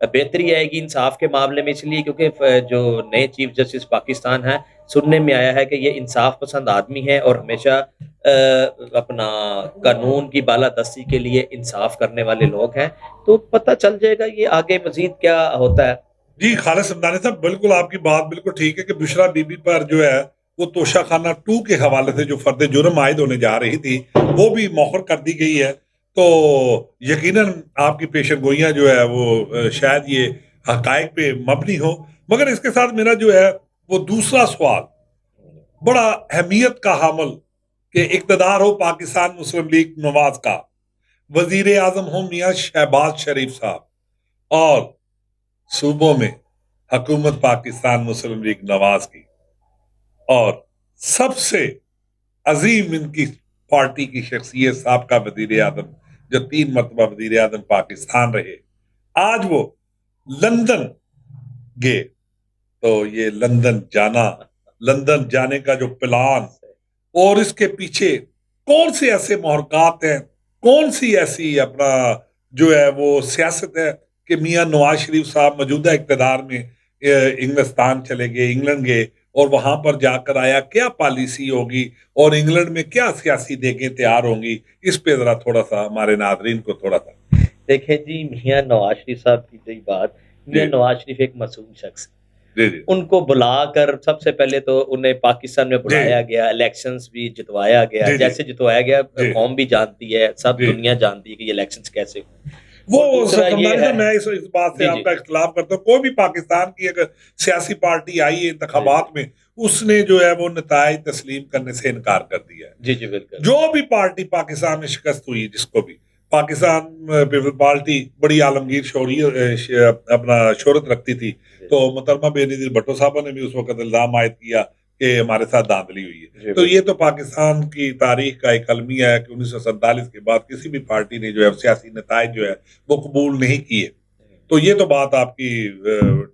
بہتری آئے گی انصاف کے معاملے میں، اس لیے کیونکہ جو نئے چیف جسٹس پاکستان ہیں، سننے میں آیا ہے کہ یہ انصاف پسند آدمی ہے اور ہمیشہ اپنا قانون کی بالادستی کے لیے انصاف کرنے والے لوگ ہیں، تو پتہ چل جائے گا یہ آگے مزید کیا ہوتا ہے۔ جی خالد سمدانی صاحب، بالکل آپ کی بات بالکل ٹھیک ہے کہ بشرا بی بی پر جو ہے وہ توشہ خانہ 2 کے حوالے سے جو فرد جرم عائد ہونے جا رہی تھی وہ بھی مؤخر کر دی گئی ہے، تو یقیناً آپ کی پیشن گوئیاں جو ہے وہ شاید یہ حقائق پہ مبنی ہو، مگر اس کے ساتھ میرا جو ہے وہ دوسرا سوال بڑا اہمیت کا حامل کہ اقتدار ہو پاکستان مسلم لیگ نواز کا، وزیر اعظم ہو میاں شہباز شریف صاحب، اور صوبوں میں حکومت پاکستان مسلم لیگ نواز کی، اور سب سے عظیم ان کی پارٹی کی شخصیت سابقہ وزیر اعظم جو 3 مرتبہ وزیر اعظم پاکستان رہے، آج وہ لندن گئے، تو یہ لندن جانے کا جو پلان اور اس کے پیچھے کون سے ایسے محرکات ہیں، کون سی ایسی اپنا جو ہے وہ سیاست ہے کہ میاں نواز شریف صاحب موجودہ اقتدار میں انگلستان چلے گئے، انگلینڈ گئے اور وہاں پر جا کر آیا کیا پالیسی ہوگی اور انگلینڈ میں کیا سیاسی دیگیں تیار ہوں گی، اس پہ ذرا تھوڑا سا ہمارے ناظرین کو تھوڑا سا۔ دیکھیں جی، میاں نواز شریف صاحب کی جو بات، میاں نواز شریف ایک معصوم شخص ہے، جی ان کو بلا کر سب سے پہلے تو انہیں پاکستان میں بلایا گیا، الیکشنز بھی جتوایا گیا، جیسے جتوایا گیا قوم بھی جانتی ہے، سب دنیا جانتی ہے کہ یہ الیکشنز کیسے ہوئے۔ وہ میں اس بات سے آپ کا اختلاف کرتا ہوں، کوئی بھی پاکستان کی اگر سیاسی پارٹی آئی ہے انتخابات میں، اس نے جو ہے وہ نتائج تسلیم کرنے سے انکار کر دیا ہے۔ جی بالکل، جو بھی پارٹی پاکستان میں شکست ہوئی، جس کو بھی پاکستان پیپل پارٹی بڑی عالمگیر اپنا شہرت رکھتی تھی، تو محترمہ بے نظیر بھٹو صاحبہ نے بھی اس وقت الزام عائد کیا کہ ہمارے ساتھ دھاندلی ہوئی ہے، تو یہ تو پاکستان کی تاریخ کا ایک المیہ ہے کہ 1947 کے بعد کسی بھی پارٹی نے جو ہے سیاسی نتائج جو ہے وہ قبول نہیں کیے، تو یہ تو بات آپ کی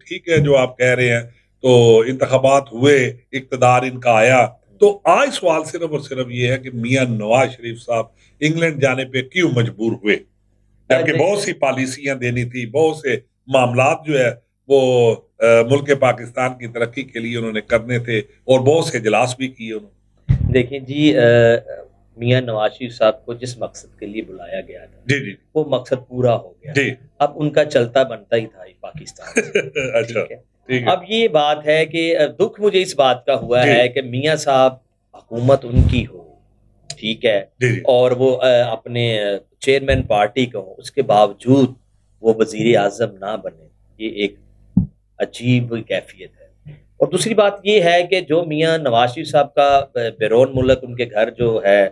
ٹھیک ہے جو آپ کہہ رہے ہیں، تو انتخابات ہوئے، اقتدار ان کا آیا، تو آج سوال صرف اور صرف یہ ہے کہ میاں نواز شریف صاحب انگلینڈ جانے پہ کیوں مجبور ہوئے، جبکہ بہت سی پالیسیاں دینی تھی، بہت سے معاملات جو ہے وہ ملک پاکستان کی ترقی کے لیے انہوں نے کرنے تھے اور بہت سے اجلاس بھی کیے انہوں نے۔ دیکھیں جی، میاں نواز شریف صاحب کو جس مقصد کے لیے بلایا گیا تھا وہ مقصد پورا ہو گیا، اب ان کا چلتا بنتا ہی تھا پاکستان سے۔ اچھا، اب یہ بات ہے کہ دکھ مجھے اس بات کا ہوا ہے کہ میاں صاحب حکومت ان کی ہو، ٹھیک ہے، اور وہ اپنے چیئرمین پارٹی کا ہو، اس کے باوجود وہ وزیر اعظم نہ بنے، یہ ایک عجیب کیفیت ہے۔ اور دوسری بات یہ ہے کہ جو میاں نواز شریف صاحب کا بیرون ملک ان کے گھر جو ہے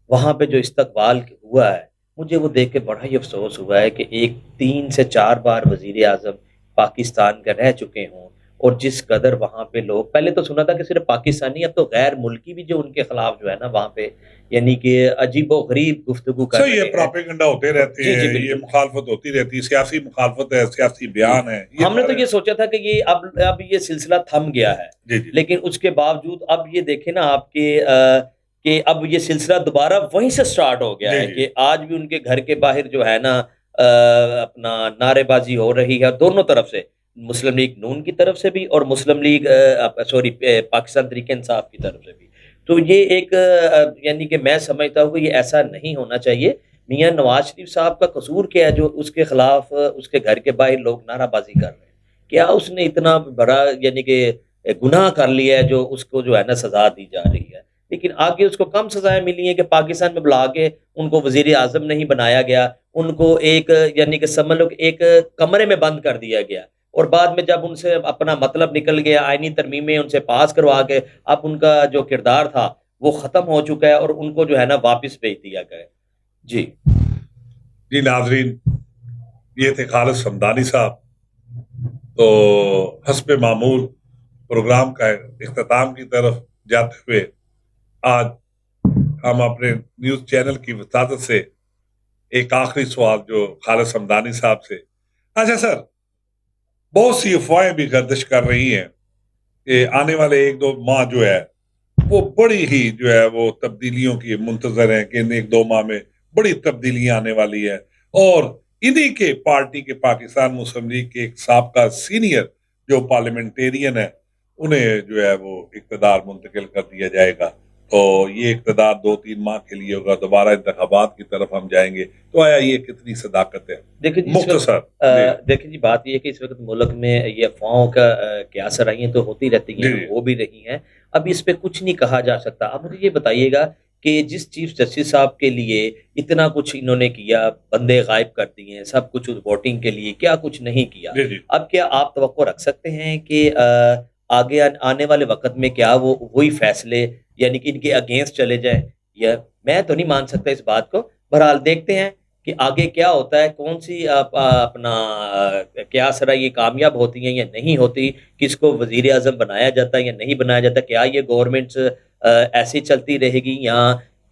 وہاں پہ جو استقبال ہوا ہے، مجھے وہ دیکھ کے بڑا ہی افسوس ہوا ہے کہ 3 سے 4 بار وزیر اعظم پاکستان کے رہ چکے ہوں، اور جس قدر وہاں پہ لوگ، پہلے تو سنا تھا کہ صرف پاکستانی، اب تو غیر ملکی بھی جو ان کے خلاف جو ہے نا وہاں پہ یعنی کہ عجیب و غریب گفتگو کر رہے ہیں۔ یہ پروپیگنڈا ہوتے رہتے ہیں، یہ مخالفت ہوتی رہتی ہے، سیاسی مخالفت ہے، سیاسی بیان ہے۔ ہم نے تو یہ سوچا تھا کہ یہ اب یہ سلسلہ تھم گیا ہے، لیکن اس کے باوجود اب یہ دیکھیں نا آپ کہ اب یہ سلسلہ دوبارہ وہیں سے سٹارٹ ہو گیا ہے کہ آج بھی ان کے گھر کے باہر جو ہے نا اپنا نعرے بازی ہو رہی ہے دونوں طرف سے، مسلم لیگ نون کی طرف سے بھی اور مسلم لیگ پاکستان تحریک انصاف کی طرف سے بھی۔ تو یہ ایک یعنی کہ میں سمجھتا ہوں کہ یہ ایسا نہیں ہونا چاہیے۔ میاں نواز شریف صاحب کا قصور کیا ہے جو اس کے خلاف اس کے گھر کے باہر لوگ نعرہ بازی کر رہے ہیں؟ کیا اس نے اتنا بڑا یعنی کہ گناہ کر لیا ہے جو اس کو جو ہے نا سزا دی جا رہی ہے؟ لیکن آگے اس کو کم سزائیں ملی ہیں کہ پاکستان میں بلا کے ان کو وزیر اعظم نہیں بنایا گیا، ان کو ایک یعنی کہ سمجھ لو کہ ایک کمرے میں بند کر دیا گیا، اور بعد میں جب ان سے اپنا مطلب نکل گیا، آئینی ترمیمیں ان سے پاس کروا کے اب ان کا جو کردار تھا وہ ختم ہو چکا ہے اور ان کو جو ہے نا واپس بھیج دیا گیا۔ جی ناظرین، یہ تھے خالد سمدانی صاحب، تو حسب معمول پروگرام کا اختتام کی طرف جاتے ہوئے آج ہم اپنے نیوز چینل کی وساطت سے ایک آخری سوال جو خالد سمدانی صاحب سے، اچھا سر، بہت سی افواہیں بھی گردش کر رہی ہیں کہ آنے والے 1-2 ماہ جو ہے وہ بڑی ہی جو ہے وہ تبدیلیوں کی منتظر ہیں کہ ان 1-2 ماہ میں بڑی تبدیلیاں آنے والی ہے، اور انہی کے پارٹی کے پاکستان مسلم لیگ کے ایک سابقہ سینئر جو پارلیمنٹیرین ہے انہیں جو ہے وہ اقتدار منتقل کر دیا جائے گا. تو یہ اقتدار 2-3 ماہ کے لیے ہوگا, دوبارہ انتخابات کی طرف ہم جائیں گے. تو آیا یہ کتنی صداقت ہے؟ دیکھیں جی مختصر دیکھیں جی بات یہ ہے کہ اس وقت ملک میں یہ افواہوں کا کیا اثر آئی ہیں تو ہوتی رہتی ہیں, جی. ہو بھی رہی ہیں. اب اس پہ کچھ نہیں کہا جا سکتا. اب مجھے یہ بتائیے گا کہ جس چیف جسٹس صاحب کے لیے اتنا کچھ انہوں نے کیا, بندے غائب کر دیے ہیں, سب کچھ ووٹنگ کے لیے, کیا کچھ نہیں کیا. جی. اب کیا آپ توقع رکھ سکتے ہیں کہ آگے آنے والے وقت میں کیا وہی فیصلے یعنی کہ ان کے اگینسٹ چلے جائیں؟ یا میں تو نہیں مان سکتا اس بات کو. بہرحال دیکھتے ہیں کہ آگے کیا ہوتا ہے, کون سی اپنا کیا سرا یہ کامیاب ہوتی ہیں یا نہیں ہوتی, کس کو وزیر اعظم بنایا جاتا ہے یا نہیں بنایا جاتا, کیا یہ گورنمنٹس ایسی چلتی رہے گی یا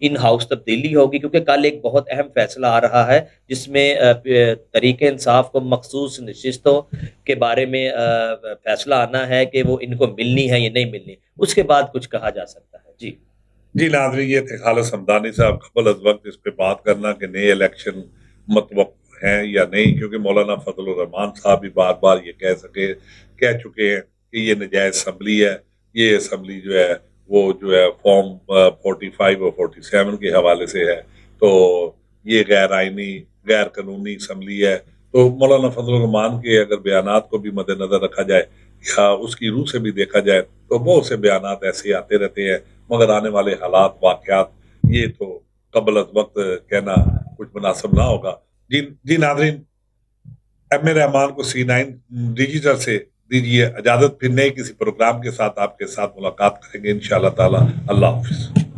ان ہاؤس تبدیلی ہوگی. کیونکہ کل ایک بہت اہم فیصلہ آ رہا ہے جس میں تحریک انصاف کو مخصوص نشستوں کے بارے میں فیصلہ آنا ہے کہ وہ ان کو ملنی ہے یا نہیں ملنی. اس کے بعد کچھ کہا جا سکتا ہے. جی ناظرین, یہ تھے خالد حمدانی صاحب. قبل از وقت اس پہ بات کرنا کہ نئے الیکشن متوقع ہیں یا نہیں, کیونکہ مولانا فضل الرحمان صاحب بھی بار بار یہ کہہ چکے ہیں کہ یہ نجائز اسمبلی ہے. یہ اسمبلی جو ہے وہ جو ہے فارم 45 اور 47 کے حوالے سے ہے, تو یہ غیر آئینی غیر قانونی اسمبلی ہے. تو مولانا فضل الرحمان کے اگر بیانات کو بھی مد نظر رکھا جائے یا اس کی روح سے بھی دیکھا جائے تو بہت سے بیانات ایسے آتے رہتے ہیں, مگر آنے والے حالات واقعات یہ تو قبل از وقت کہنا کچھ مناسب نہ ہوگا. جی ناظرین, ایم رحمان کو C9 ڈیجیٹل سے دیجیے اجازت, پھر نئے کسی پروگرام کے ساتھ آپ کے ساتھ ملاقات کریں گے انشاءاللہ تعالی. اللہ حافظ.